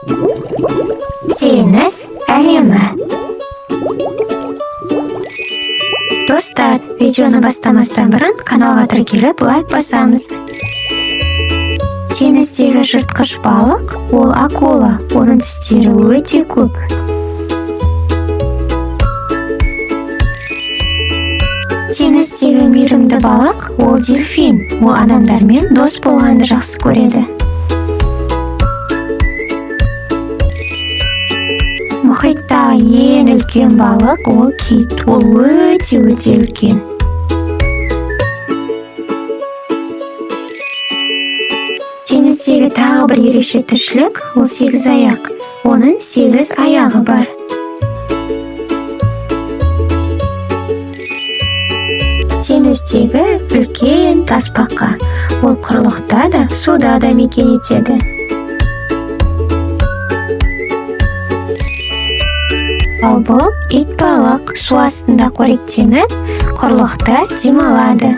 Теңіз әлемі. Достар, видеоны бастамастан бұрын каналға тіркеліп лайк басамыз. Теңіздегі жыртқыш балық ол акула, оның тістері өте көп. Теңіздегі мейірімді балық ол дельфин, ол адамдармен дос болғанды жақсы көреді. Мұхиттағы ең үлкен балық ол кит, ол өте үлкен. Теңіздегі тағы бір ерекше тіршілік ол сегізаяқ, оның 8 аяғы бар. Теңіздегі үлкен тасбақа, ол құрлықта да, суда да мекен етеді. Ал бұл итбалық су астында қоректеніп, құрлықта демалады.